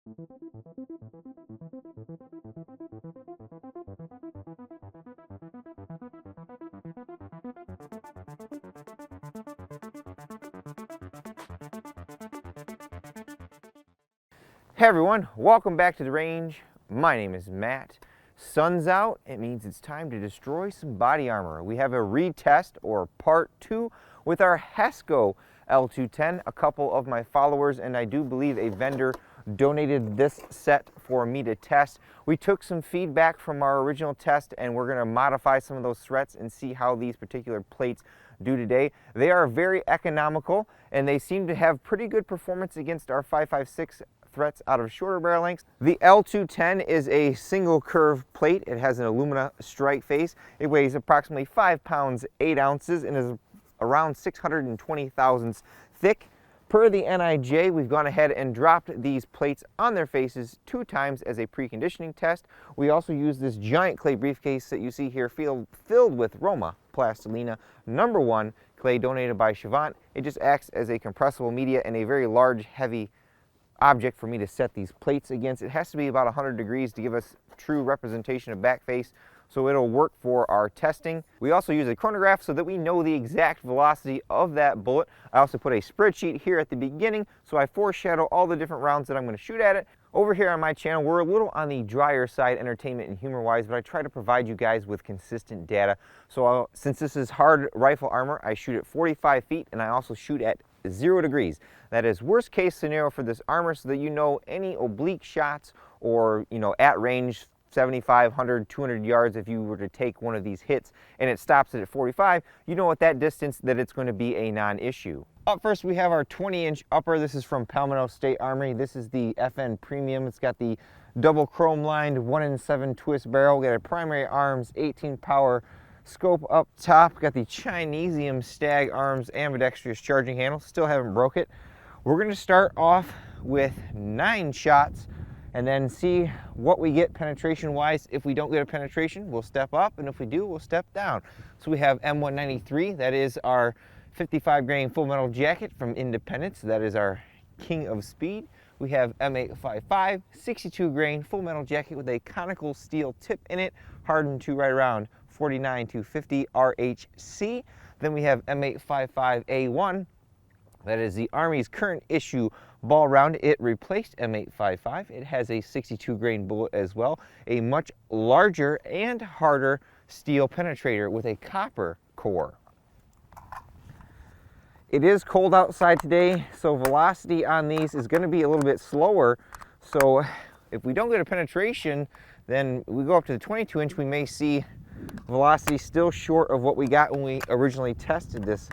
Hey everyone, welcome back to the range. My name is Matt. Sun's out, it means it's time to destroy some body armor. We have a retest or part 2 with our Hesco L210. A couple of my followers and I do believe a vendor donated this set for me to test. We took some feedback from our original test and we're going to modify some of those threats and see how these particular plates do today. They are very economical and they seem to have pretty good performance against our 5.56 threats out of shorter barrel lengths. The L210 is a single curve plate. It has an alumina strike face. It weighs approximately 5 pounds 8 ounces and is around 620 thousandths thick. Per the N.I.J., we've gone ahead and dropped these plates on their faces 2 times as a preconditioning test. We also use this giant clay briefcase that you see here filled with Roma Plastilina #1 clay donated by Chavant. It just acts as a compressible media and a very large, heavy object for me to set these plates against. It has to be about 100 degrees to give us true representation of back face, so it'll work for our testing. We also use a chronograph so that we know the exact velocity of that bullet. I also put a spreadsheet here at the beginning so I foreshadow all the different rounds that I'm going to shoot at it. Over here on my channel, we're a little on the drier side, entertainment and humor wise, but I try to provide you guys with consistent data. So since this is hard rifle armor, I shoot at 45 feet and I also shoot at 0 degrees. That is worst case scenario for this armor, so that you know any oblique shots or at range 75, 100, 200 yards, if you were to take one of these hits and it stops it at 45, you know at that distance that it's going to be a non-issue. Up first we have our 20-inch upper. This is from Palmetto State Armory. This is the FN Premium. It's got the double chrome lined 1-in-7 twist barrel. We got a primary arms 18 power scope up top. Got the Chinesium Stag Arms ambidextrous charging handle. Still haven't broke it. We're going to start off with 9 shots and then see what we get penetration wise. If we don't get a penetration, we'll step up, and if we do, we'll step down. So we have M193. That is our 55 grain full metal jacket from Independence. That is our king of speed. We have M855 62 grain full metal jacket with a conical steel tip in it, hardened to right around 49 to 50 RHC. Then we have M855A1. That is the Army's current issue ball round. It replaced M855. It has a 62 grain bullet as well, a much larger and harder steel penetrator with a copper core. It is cold outside today, so velocity on these is going to be a little bit slower. So if we don't get a penetration, then we go up to the 22-inch, we may see velocity still short of what we got when we originally tested this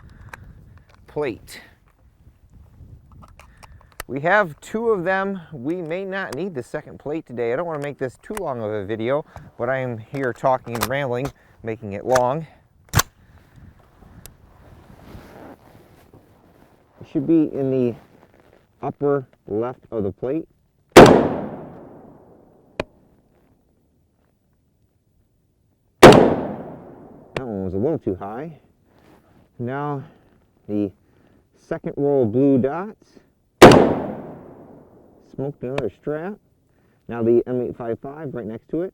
plate. We have 2 of them. We may not need the second plate today. I don't want to make this too long of a video, but I am here talking and rambling, making it long. It should be in the upper left of the plate. That one was a little too high. Now the second row of blue dots. Smoked another strap. Now the M855 right next to it.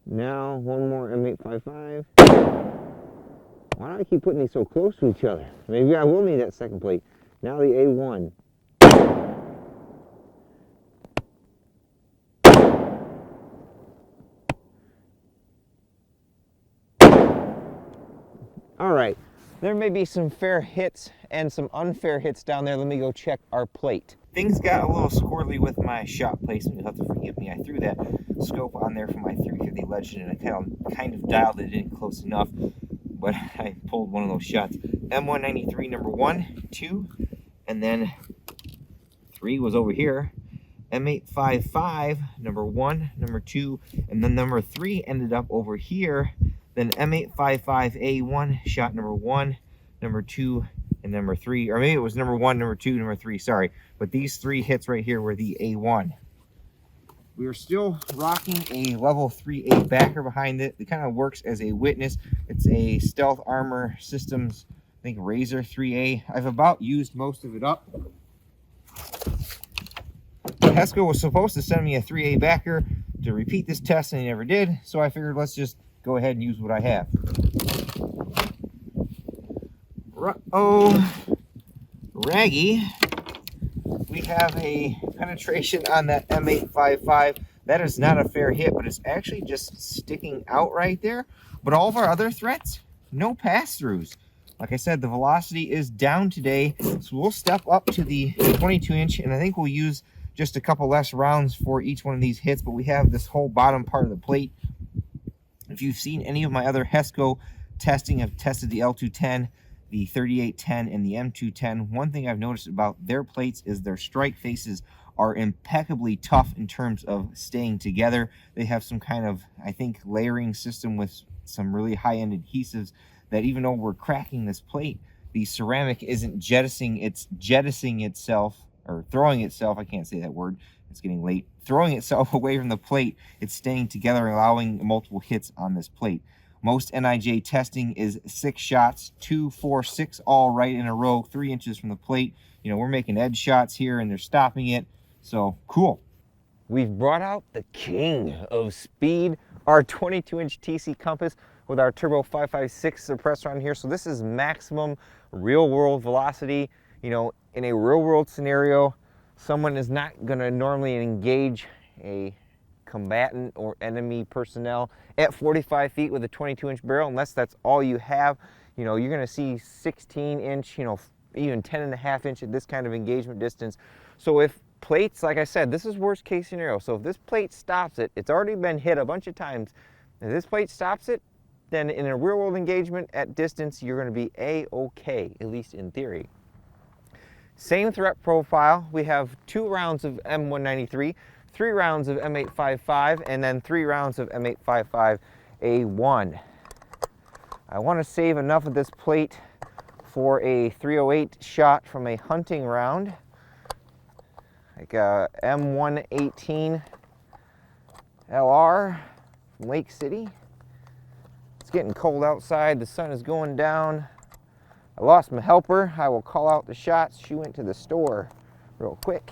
Now one more M855. Why do I keep putting these so close to each other? Maybe I will need that second plate. Now the A1. All right, there may be some fair hits and some unfair hits down there. Let me go check our plate. Things got a little squirrely with my shot placement. You'll have to forgive me. I threw that scope on there for my 350 Legend and I kind of dialed it in close enough, but I pulled one of those shots. M193 number 1, 2, and then 3 was over here. M855 number 1, number 2, and then number 3 ended up over here. Then M855A1 shot number 1, number 2, and number 3, or maybe it was number 1, number 2, number 3, sorry. But these 3 hits right here were the A1. We are still rocking a level 3A backer behind it. It kind of works as a witness. It's a Stealth Armor Systems, I think, Razor 3A. I've about used most of it up. Hesco was supposed to send me a 3A backer to repeat this test, and he never did. So I figured let's just go ahead and use what I have. R.A.N.G.E. We have a penetration on that M855. That is not a fair hit, but it's actually just sticking out right there. But all of our other threats, no pass-throughs. Like I said, the velocity is down today, so we'll step up to the 22-inch, and I think we'll use just a couple less rounds for each one of these hits, but we have this whole bottom part of the plate. If you've seen any of my other Hesco testing, I've tested the L210, the 3810, and the M210. One thing I've noticed about their plates is their strike faces are impeccably tough in terms of staying together. They have some kind of, I think, layering system with some really high-end adhesives that even though we're cracking this plate, the ceramic isn't jettisoning itself, or throwing itself, I can't say that word, it's getting late, throwing itself away from the plate. It's staying together, allowing multiple hits on this plate. Most NIJ testing is 6 shots, 2, 4, 6 all right in a row, 3 inches from the plate. You know, we're making edge shots here and they're stopping it. So cool. We've brought out the king of speed, our 22-inch TC compass with our turbo 556 suppressor on here. So this is maximum real world velocity. You know, in a real world scenario, someone is not gonna normally engage a combatant or enemy personnel at 45 feet with a 22-inch barrel, unless that's all you have. You know, you're going to see 16-inch, you know, even 10.5 inch at this kind of engagement distance. So if plates, like I said, this is worst case scenario. So if this plate stops it, it's already been hit a bunch of times. If this plate stops it, then in a real world engagement at distance, you're going to be A-okay, at least in theory. Same threat profile. We have 2 rounds of M193, 3 rounds of M855, and then 3 rounds of M855A1. I want to save enough of this plate for a 308 shot from a hunting round, like a M118 LR from Lake City. It's getting cold outside, the sun is going down. I lost my helper. I will call out the shots. She went to the store real quick.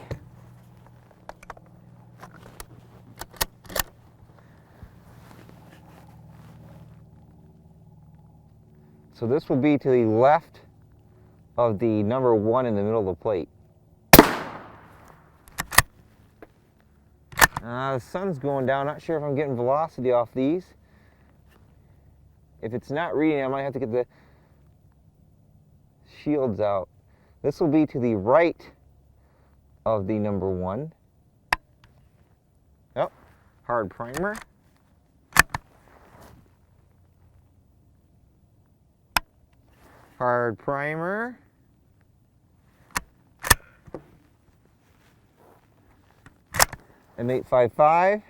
So this will be to the left of the number 1 in the middle of the plate. The sun's going down. Not sure if I'm getting velocity off these. If it's not reading, I might have to get the shields out. This will be to the right of the number 1. Oh, hard primer. Hard primer. M855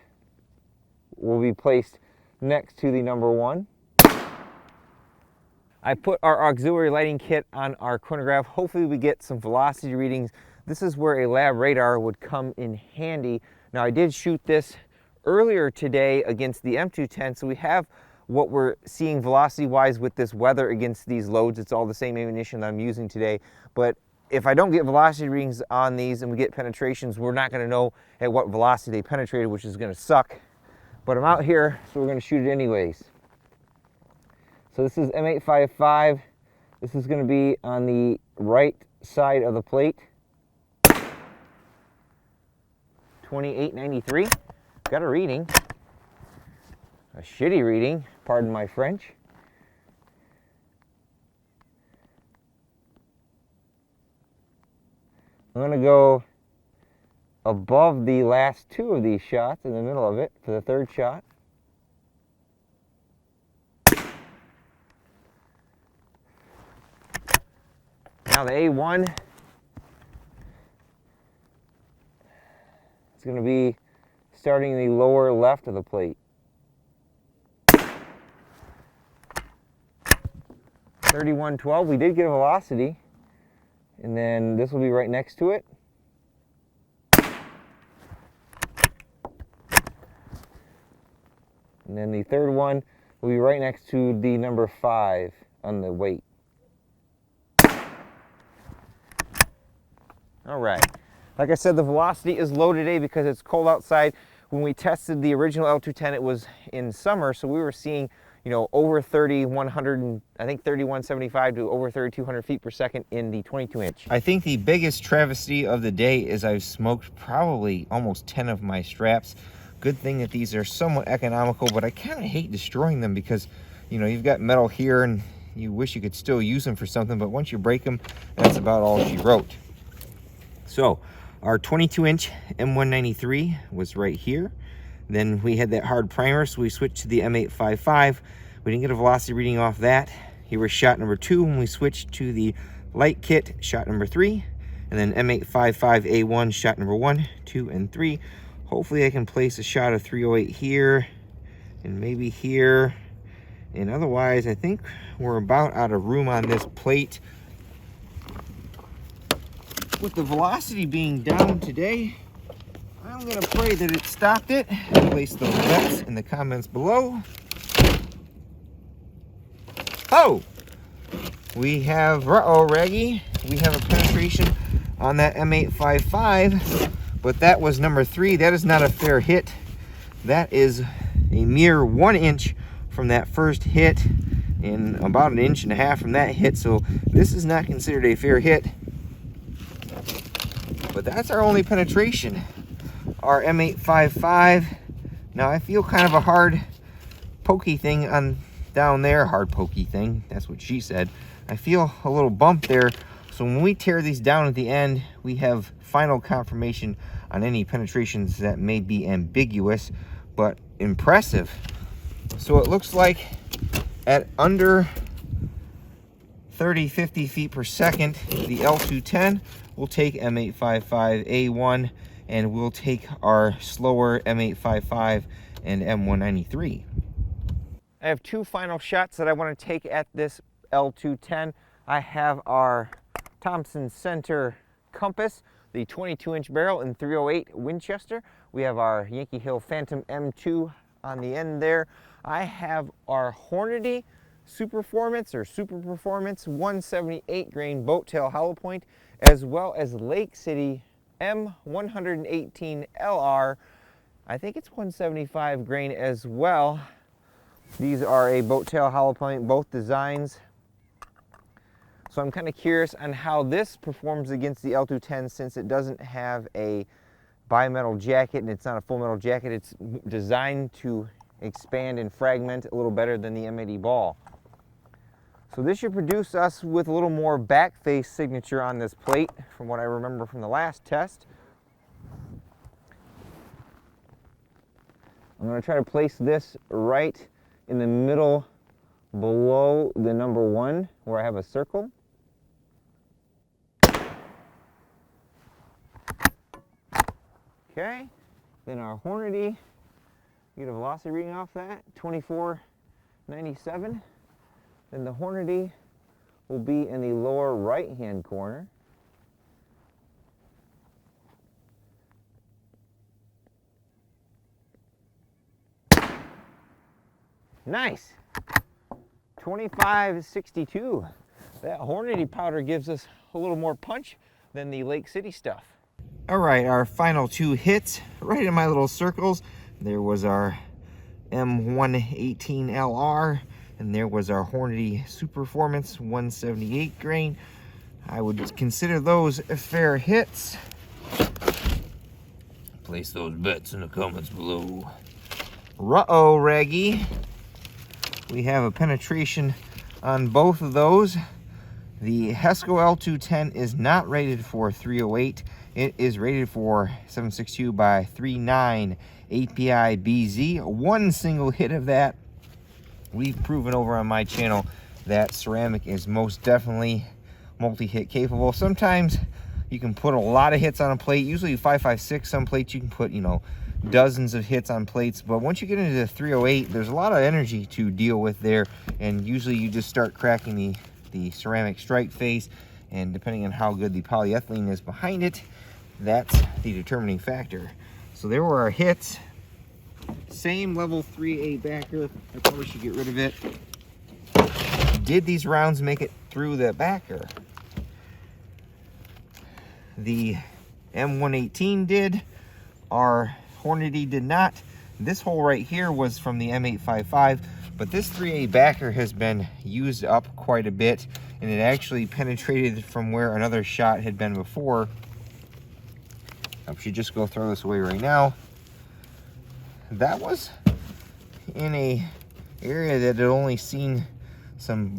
will be placed next to the number 1. I put our auxiliary lighting kit on our chronograph. Hopefully we get some velocity readings. This is where a lab radar would come in handy. Now I did shoot this earlier today against the M210, so we have what we're seeing velocity-wise with this weather against these loads. It's all the same ammunition that I'm using today. But if I don't get velocity readings on these and we get penetrations, we're not going to know at what velocity they penetrated, which is going to suck. But I'm out here, so we're going to shoot it anyways. So this is M855. This is going to be on the right side of the plate. 2893. Got a reading. A shitty reading, pardon my French. I'm going to go above the last 2 of these shots in the middle of it for the 3rd shot. Now the A1 is going to be starting in the lower left of the plate. 3112, we did get a velocity, and then this will be right next to it. And then the third one will be right next to the number 5 on the weight. All right. Like I said, the velocity is low today because it's cold outside. When we tested the original L210, it was in summer, so we were seeing, you know, over 3,100, I think 3,175 to over 3,200 feet per second in the 22-inch. I think the biggest travesty of the day is I've smoked probably almost 10 of my straps. Good thing that these are somewhat economical, but I kind of hate destroying them because, you know, you've got metal here and you wish you could still use them for something, but once you break them, that's about all she wrote. So our 22-inch M193 was right here. Then we had that hard primer, so we switched to the M855. We didn't get a velocity reading off that. Here was shot number 2 when we switched to the light kit, shot number 3. And then M855A1, shot number 1, 2, and 3. Hopefully I can place a shot of 308 here and maybe here. And otherwise, I think we're about out of room on this plate. With the velocity being down today, I'm gonna pray that it stopped it. Place those bets in the comments below. Oh! We have, R.A.N.G.E. We have a penetration on that M855, but that was number 3. That is not a fair hit. That is a mere 1 inch from that first hit and about 1.5 inches from that hit, so this is not considered a fair hit. But that's our only penetration. Our M855. Now I feel kind of a hard pokey thing on down there. Hard pokey thing, that's what she said. I feel a little bump there. So when we tear these down at the end, we have final confirmation on any penetrations that may be ambiguous, but impressive. So it looks like at under 30-50 feet per second, the L210 will take M855A1, and we'll take our slower M855 and M193. I have 2 final shots that I want to take at this L210. I have our Thompson Center Compass, the 22-inch barrel in 308 Winchester. We have our Yankee Hill Phantom M2 on the end there. I have our Hornady Super Performance 178 grain boat tail hollow point, as well as Lake City M118 LR. I think it's 175 grain as well. These are a boat tail hollow point, both designs. So I'm kind of curious on how this performs against the L210 since it doesn't have a bimetal jacket and it's not a full metal jacket. It's designed to expand and fragment a little better than the M80 ball. So this should produce us with a little more back face signature on this plate from what I remember from the last test. I'm going to try to place this right in the middle below the number 1 where I have a circle. Okay, then our Hornady, get a velocity reading off that, 2497. Then the Hornady will be in the lower right-hand corner. Nice! 2562. That Hornady powder gives us a little more punch than the Lake City stuff. All right, our final 2 hits, right in my little circles. There was our M118 LR, and there was our Hornady Super Performance 178 grain. I would consider those fair hits. Place those bets in the comments below. R.A.N.G.E. We have a penetration on both of those. The Hesco L210 is not rated for 308. It is rated for 762 by 39 API BZ. 1 single hit of that. We've proven over on my channel that ceramic is most definitely multi-hit capable. Sometimes you can put a lot of hits on a plate. Usually 5.56, some plates you can put, you know, dozens of hits on plates. But once you get into the 308, there's a lot of energy to deal with there. And usually you just start cracking the ceramic strike face. And depending on how good the polyethylene is behind it, that's the determining factor. So there were our hits. Same level 3A backer. I probably should get rid of it. Did these rounds make it through the backer? The M118 did. Our Hornady did not. This hole right here was from the M855, but this 3A backer has been used up quite a bit, and it actually penetrated from where another shot had been before. I should just go throw this away right now. That was in a area that had only seen some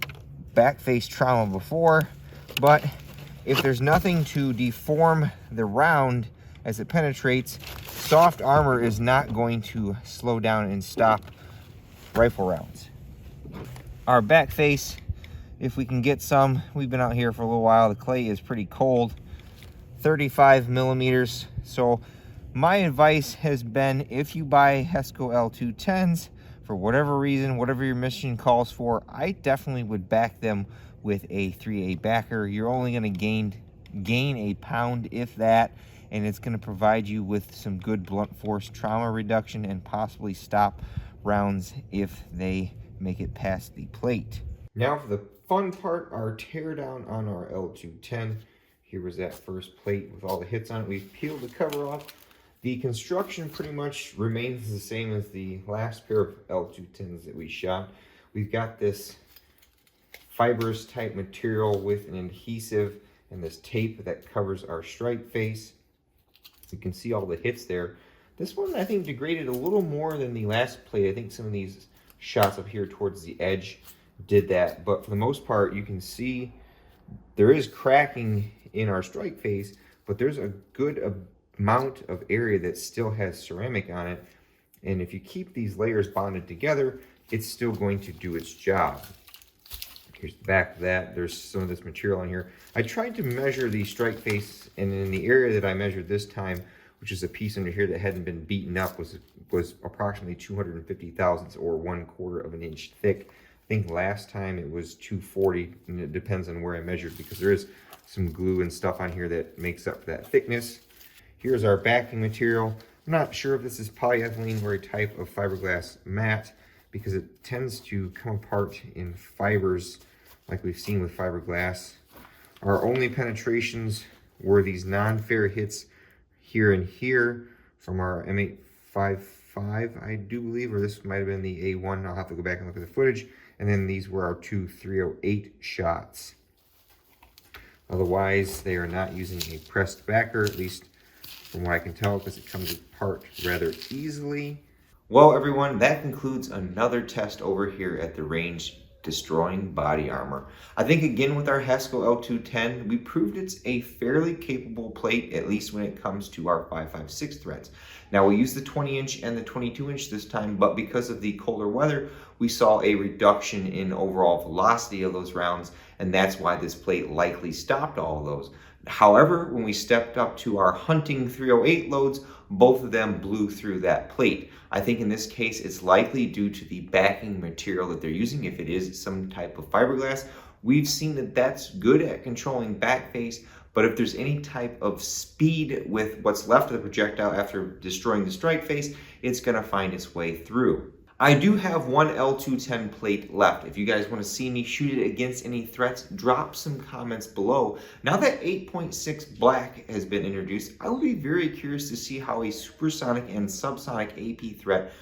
back face trauma before, but if there's nothing to deform the round as it penetrates, soft armor is not going to slow down and stop rifle rounds. Our back face, if we can get some, we've been out here for a little while, the clay is pretty cold, 35 millimeters. So my advice has been, if you buy Hesco L210s, for whatever reason, whatever your mission calls for, I definitely would back them with a 3A backer. You're only going to gain a pound, if that, and it's going to provide you with some good blunt force trauma reduction and possibly stop rounds if they make it past the plate. Now for the fun part, our teardown on our L210. Here was that first plate with all the hits on it. We've peeled the cover off. The construction pretty much remains the same as the last pair of L210s that we shot. We've got this fibrous type material with an adhesive and this tape that covers our strike face. You can see all the hits there. This one I think degraded a little more than the last plate. I think some of these shots up here towards the edge did that, but for the most part you can see there is cracking in our strike face, but there's a good amount of area that still has ceramic on it, and if you keep these layers bonded together, it's still going to do its job. Here's the back of that. There's some of this material on here. I tried to measure the strike face, and in the area that I measured this time, which is a piece under here that hadn't been beaten up, was approximately 250 thousandths or 1/4 of an inch thick. I think last time it was 240, and it depends on where I measured because there is some glue and stuff on here that makes up for that thickness. Here's our backing material. I'm not sure if this is polyethylene or a type of fiberglass mat because it tends to come apart in fibers like we've seen with fiberglass. Our only penetrations were these non-fair hits here and here from our M855, I do believe, or this might have been the A1. I'll have to go back and look at the footage. And then these were our two 308 shots. Otherwise, they are not using a pressed backer, at least from what I can tell, because it comes apart rather easily. Well, everyone, that concludes another test over here at the range destroying body armor. I think again with our Hesco L210, we proved it's a fairly capable plate, at least when it comes to our 5.56 threads. Now we used the 20-inch and the 22-inch this time, but because of the colder weather, we saw a reduction in overall velocity of those rounds, and that's why this plate likely stopped all of those. However, when we stepped up to our hunting 308 loads, both of them blew through that plate. I think in this case, it's likely due to the backing material that they're using. If it is some type of fiberglass, we've seen that that's good at controlling back face, but if there's any type of speed with what's left of the projectile after destroying the strike face, it's gonna find its way through. I do have one L210 plate left. If you guys want to see me shoot it against any threats, drop some comments below. Now that 8.6 black has been introduced, I will be very curious to see how a supersonic and subsonic AP threat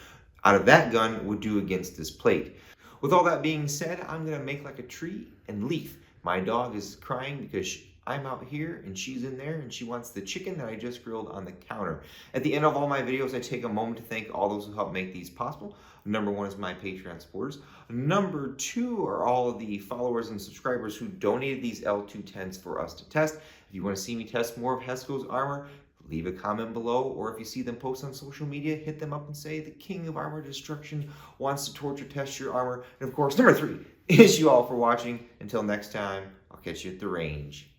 out of that gun would do against this plate. With all that being said, I'm going to make like a tree and leaf. My dog is crying because I'm out here and she's in there and she wants the chicken that I just grilled on the counter. At the end of all my videos, I take a moment to thank all those who help make these possible. Number one is my Patreon supporters. Number two are all of the followers and subscribers who donated these L210s for us to test. If you want to see me test more of Hesco's armor, leave a comment below, or if you see them post on social media, hit them up and say the king of armor destruction wants to torture test your armor. And of course, number three is you all for watching. Until next time, I'll catch you at the range.